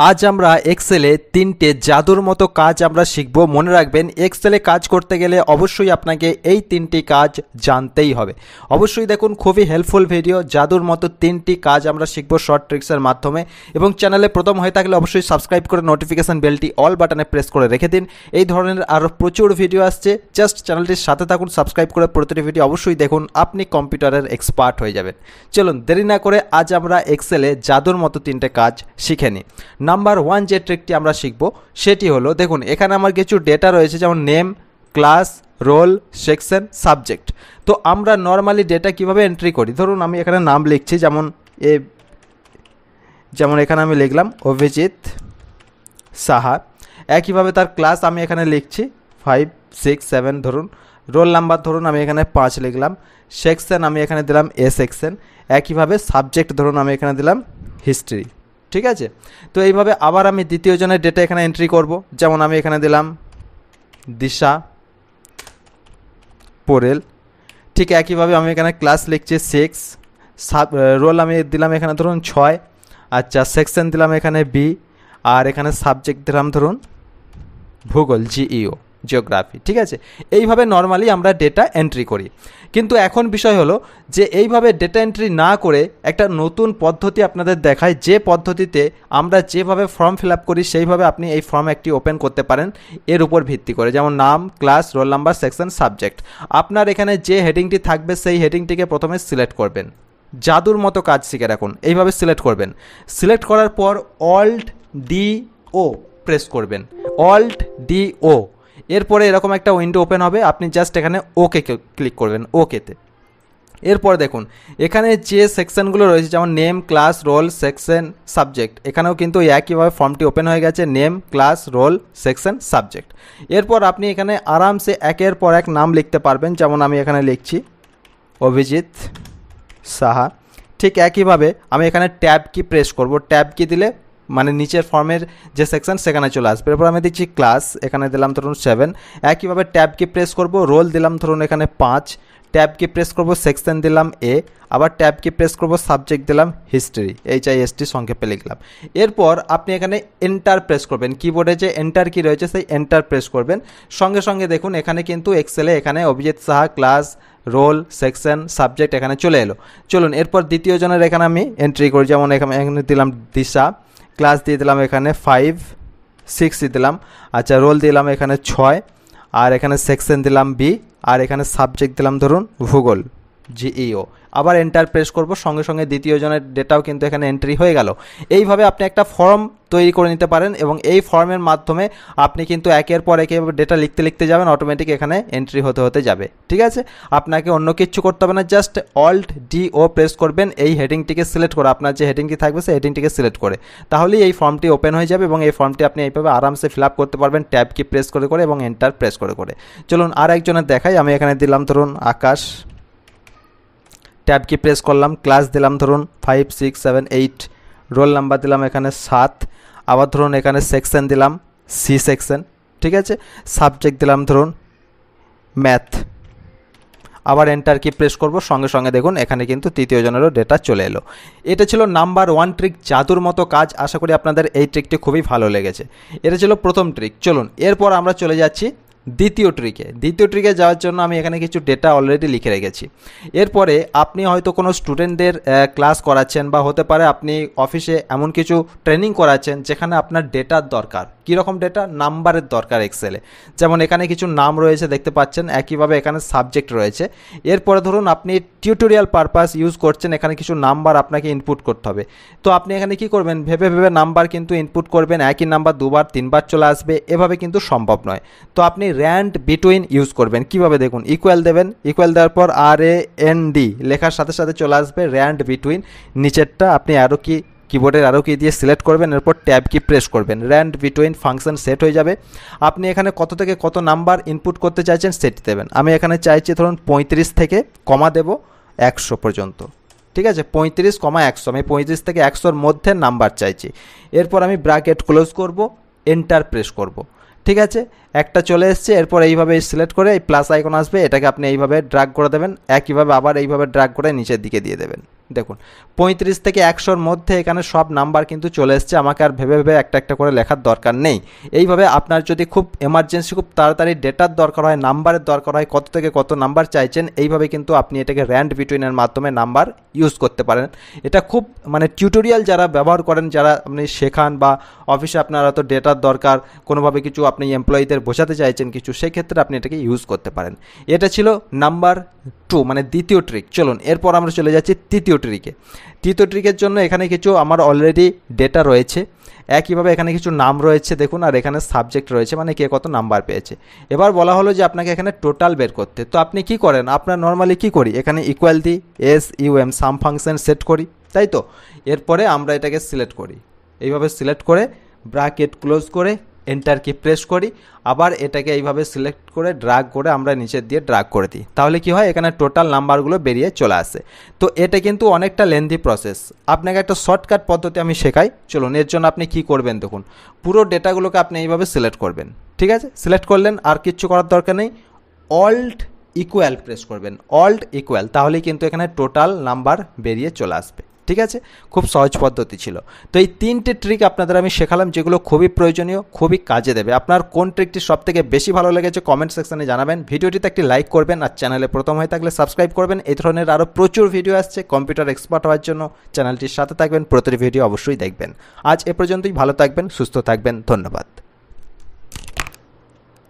আজ আমরা এক্সেলে তিনটে জাদুর মতো কাজ আমরা শিখব। মনে রাখবেন, এক্সেলে কাজ করতে গেলে অবশ্যই আপনাকে এই তিনটি কাজ জানতেই হবে। অবশ্যই দেখুন, খুবই হেল্পফুল ভিডিও। জাদুর মতো তিনটি কাজ আমরা শিখব শর্ট ট্রিক্সের মাধ্যমে। এবং চ্যানেলে প্রথম হয়ে থাকলে অবশ্যই সাবস্ক্রাইব করে নোটিফিকেশন বেলটি অল বাটনে প্রেস করে রেখে দিন। এই ধরনের আরও প্রচুর ভিডিও আসছে, জাস্ট চ্যানেলটির সাথে থাকুন, সাবস্ক্রাইব করে প্রতিটি ভিডিও অবশ্যই দেখুন, আপনি কম্পিউটারের এক্সপার্ট হয়ে যাবেন। চলুন দেরি না করে আজ আমরা এক্সেলে জাদুর মতো তিনটে কাজ শিখে নিই। নাম্বার 1 যে ট্রিকটি আমরা শিখব সেটি হলো, দেখুন এখানে আমার কিছু ডেটা রয়েছে, যেমন name, class, roll, section, subject. তো আমরা নর্মালি ডেটা কিভাবে এন্ট্রি করি? ধরুন আমি এখানে নাম লিখছি, যেমন এখানে আমি লিখলাম অভিজিৎ সাহা। একইভাবে তার ক্লাস আমি এখানে লিখছি 5, 6, 7 ধরুন। রোল নাম্বার ধরুন আমি এখানে 5 লিখলাম। সেকশন আমি এখানে দিলাম এ সেকশন। একইভাবে সাবজেক্ট ধরুন আমি এখানে দিলাম হিস্ট্রি। ঠিক আছে, তো এইভাবে আবার আমি দ্বিতীয় জনের ডেটা এখানে এন্ট্রি করব। যেমন আমি এখানে দিলাম দিশা পোরেল। ঠিক একইভাবে আমি এখানে ক্লাস লিখছি 6, রোল আমি দিলাম এখানে ধরুন 6। আচ্ছা, সেকশন দিলাম এখানে বি, আর এখানে সাবজেক্ট দিলাম ধরুন ভূগোল, জিইও, জিওগ্রাফি। ঠিক আছে, এইভাবে নর্মালি আমরা ডেটা এন্ট্রি করি। কিন্তু এখন বিষয় হলো যে এইভাবে ডেটা এন্ট্রি না করে একটা নতুন পদ্ধতি আপনাদের দেখায়, যে পদ্ধতিতে আমরা যেভাবে ফর্ম ফিল আপ করি সেইভাবে আপনি এই ফর্ম একটি ওপেন করতে পারেন এর উপর ভিত্তি করে। যেমন নাম, class, roll number, section, subject. আপনার এখানে যে হেডিংটি থাকবে সেই হেডিংটিকে প্রথমে সিলেক্ট করবেন। জাদুর মতো কাজ শিখে রাখুন, এইভাবে সিলেক্ট করবেন। সিলেক্ট করার পর অল্ট ডি ও প্রেস করবেন, অল্ট ডি ও। এরপরে এরকম একটা উইন্ডো ওপেন হবে, আপনি জাস্ট এখানে ওকে ক্লিক করবেন, ওকেতে। এরপর দেখুন এখানে যে সেকশনগুলো রয়েছে, যেমন name, class, roll, section, subject, এখানেও কিন্তু একইভাবে ফর্মটি ওপেন হয়ে গেছে, name, class, roll, section, subject. এরপর আপনি এখানে আরামসে একের পর এক নাম লিখতে পারবেন। যেমন আমি এখানে লিখছি অভিজিৎ সাহা। ঠিক একইভাবে আমি এখানে ট্যাব কি প্রেস করব। ট্যাব কি দিলে মানে নিচের ফর্মের যে সেকশন সেখানে চলে আসবে। এরপর আমি দিচ্ছি ক্লাস, এখানে দিলাম ধরুন 7। একইভাবে ট্যাব কি প্রেস করব, রোল দিলাম ধরুন এখানে 5। ট্যাব কি প্রেস করব, সেকশন দিলাম এ। আবার ট্যাব কি প্রেস করব, সাবজেক্ট দিলাম হিস্ট্রি, HIST সংক্ষেপে লিখলাম। এরপর আপনি এখানে এন্টার প্রেস করবেন। কিবোর্ডে যে এন্টার কি রয়েছে সেই এন্টার প্রেস করবেন। সঙ্গে সঙ্গে দেখুন এখানে কিন্তু এক্সেলে এখানে Abhijit Saha, class, roll, section, subject এখানে চলে এলো। চলুন এরপর দ্বিতীয় জনের এখানে আমি এন্ট্রি করি। যেমন এখানে দিলাম দিশা, ক্লাস দিয়ে দিলাম এখানে 5, 6 দিয়ে দিলাম। আচ্ছা, রোল দিলাম এখানে 6, আর এখানে সেকশন দিলাম বি, আর এখানে সাবজেক্ট দিলাম ধরুন ভূগোল, জিইও। আবার এন্টার প্রেস করব, সঙ্গে সঙ্গে দ্বিতীয় জনের ডেটাও কিন্তু এখানে এন্ট্রি হয়ে গেল। এইভাবে আপনি একটা ফর্ম তৈরি করে নিতে পারেন, এবং এই ফর্মের মাধ্যমে আপনি কিন্তু একের পর এক ডেটা লিখতে লিখতে যাবেন, অটোমেটিক এখানে এন্ট্রি হতে হতে যাবে। ঠিক আছে, আপনাকে অন্য কিচ্ছু করতে হবে না, জাস্ট অল্ট ডি ও প্রেস করবেন, এই হেডিংটিকে সিলেক্ট করে, আপনার যে হেডিংটি থাকবে সেই হেডিংটিকে সিলেক্ট করে, তাহলেই এই ফর্মটি ওপেন হয়ে যাবে, এবং এই ফর্মটি আপনি এইভাবে আরামসে ফিল আপ করতে পারবেন ট্যাব কি প্রেস করে করে এবং এন্টার প্রেস করে করে। চলুন আর একজনের দেখাই। আমি এখানে দিলাম ধরুন আকাশ, ট্যাব কি প্রেস করলাম, ক্লাস দিলাম ধরুন 5, 6, 7, 8, রোল নাম্বার দিলাম এখানে 7। আবার ধরুন এখানে সেকশন দিলাম সি সেকশন। ঠিক আছে, সাবজেক্ট দিলাম ধরুন ম্যাথ। আবার এন্টার কি প্রেস করব, সঙ্গে সঙ্গে দেখুন এখানে কিন্তু তৃতীয় জনেরও ডেটা চলে এলো। এটা ছিল নাম্বার 1 ট্রিক, জাদুর মতো কাজ। আশা করি আপনাদের এই ট্রিকটি খুবই ভালো লেগেছে। এটা ছিল প্রথম ট্রিক। চলুন এরপর আমরা চলে যাচ্ছি দ্বিতীয় ট্রিকে যাওয়ার জন্য আমি এখানে কিছু ডেটা অলরেডি লিখে রেখেছি। এরপরে আপনি হয়তো কোনো স্টুডেন্টদের ক্লাস করাচ্ছেন, বা হতে পারে আপনি অফিসে এমন কিছু ট্রেনিং করাচ্ছেন যেখানে আপনার ডেটার দরকার। কীরকম ডেটা? নাম্বারের দরকার এক্সেলে। যেমন এখানে কিছু নাম রয়েছে দেখতে পাচ্ছেন, একইভাবে এখানে সাবজেক্ট রয়েছে। এরপরে ধরুন আপনি টিউটোরিয়াল পারপাস ইউজ করছেন, এখানে কিছু নাম্বার আপনাকে ইনপুট করতে হবে। তো আপনি এখানে কি করবেন, ভেবে ভেবে নাম্বার কিন্তু ইনপুট করবেন, একই নাম্বার 2বার 3বার চলে আসবে, এভাবে কিন্তু সম্ভব নয়। তো আপনি র্যান্ড বিটুইন ইউজ করবেন। কিভাবে দেখুন, ইকুয়াল দেবেন, ইকুয়াল দেওয়ার পর RAND লেখার সাথে সাথে চলে আসবে র্যান্ড বিটুইন। নিচেরটা আপনি আরও কি কিবোর্ডের আরও কি দিয়ে সিলেক্ট করবেন, এরপর ট্যাব কি প্রেস করবেন, র্যান্ড বিটুইন ফাংশন সেট হয়ে যাবে। আপনি এখানে কত থেকে কত নাম্বার ইনপুট করতে চাইছেন সেটি দেবেন। আমি এখানে চাইছি ধরুন 35 থেকে কমা দেব 100 পর্যন্ত। ঠিক আছে, 35, 100, আমি 35 থেকে 100-র মধ্যে নাম্বার চাইছি। এরপর আমি ব্র্যাকেট ক্লোজ করব, এন্টার প্রেস করব। ঠিক আছে, একটা চলে এসছে। এরপর এইভাবে সিলেক্ট করে এই প্লাস আইকন আসবে, এটাকে আপনি এইভাবে ড্র্যাগ করে দেবেন। একইভাবে আবার এইভাবে ড্র্যাগ করে নিচের দিকে দিয়ে দেবেন। দেখুন 35 থেকে 100-র মধ্যে এখানে সব নাম্বার কিন্তু চলে এসছে, আমাকে আর ভেবে ভেবে একটা একটা করে লেখার দরকার নেই। এইভাবে আপনার যদি খুব এমার্জেন্সি, খুব তাড়াতাড়ি ডেটার দরকার হয়, নাম্বারের দরকার হয়, কত থেকে কত নাম্বার চাইছেন, এইভাবে কিন্তু আপনি এটাকে র্যান্ড বিটুইনের মাধ্যমে নাম্বার ইউজ করতে পারেন। এটা খুব মানে টিউটোরিয়াল যারা ব্যবহার করেন, যারা আপনি শেখান বা অফিসে আপনার হয়তো ডেটার দরকার, কোনোভাবে কিছু আপনি এমপ্লয়ীদের বোঝাতে চাইছেন কিছু, সেক্ষেত্রে আপনি এটাকে ইউজ করতে পারেন। এটা ছিল নাম্বার 2 মানে দ্বিতীয় ট্রিক। চলুন এরপর আমরা চলে যাচ্ছি তৃতীয় ট্রিকে। তৃতীয় ট্রিকের জন্য এখানে কিছু আমার অলরেডি ডেটা রয়েছে, একইভাবে এখানে কিছু নাম রয়েছে দেখুন, আর এখানে সাবজেক্ট রয়েছে মানে কে কত নাম্বার পেয়েছে। এবার বলা হলো যে আপনাকে এখানে টোটাল বের করতে। তো আপনি কি করেন, আপনার নর্মালি কি করি, এখানে ইকুয়াল দিই, SUM সাম ফাংশন সেট করি, তাই তো। এরপরে আমরা এটাকে সিলেক্ট করি, এইভাবে সিলেক্ট করে ব্র্যাকেট ক্লোজ করে এন্টার কি প্রেস করি, আবার এটাকে এইভাবে সিলেক্ট করে ড্র্যাগ করে আমরা নিচের দিয়ে ড্র্যাগ করে দিই। তাহলে কি হয়, এখানে টোটাল নাম্বারগুলো বেরিয়ে চলে আসে। তো এটা কিন্তু অনেকটা লেন্দি প্রসেস, আপনাকে একটা শর্টকাট পদ্ধতি আমি শেখাই। চলুন এর জন্য আপনি কি করবেন দেখুন, পুরো ডেটাগুলোকে আপনি এইভাবে সিলেক্ট করবেন, ঠিক আছে। সিলেক্ট করলেন, আর কিচ্ছু করার দরকার নেই, অল্ট ইকুয়াল প্রেস করবেন, অল্ট ইকুয়াল, তাহলেই কিন্তু এখানে টোটাল নাম্বার বেরিয়ে চলে আসবে, ঠিক আছে। খুব সহজ পদ্ধতি ছিল। তো এই 3টে ট্রিক আপনাদের আমি শেখালাম, যেগুলো খুবই প্রয়োজনীয়, খুবই কাজে দেবে। আপনার কোন ট্রিকটি সবথেকে বেশি ভালো লেগেছে কমেন্ট সেকশনে জানাবেন। ভিডিওটিতে একটি লাইক করবেন, আর চ্যানেলে প্রথম হয়ে থাকলে সাবস্ক্রাইব করবেন। এই ধরনের আরও প্রচুর ভিডিও আসছে কম্পিউটার এক্সপার্ট হওয়ার জন্য, চ্যানেলটির সাথে থাকবেন, প্রতিটি ভিডিও অবশ্যই দেখবেন। আজ এ পর্যন্তই, ভালো থাকবেন, সুস্থ থাকবেন, ধন্যবাদ।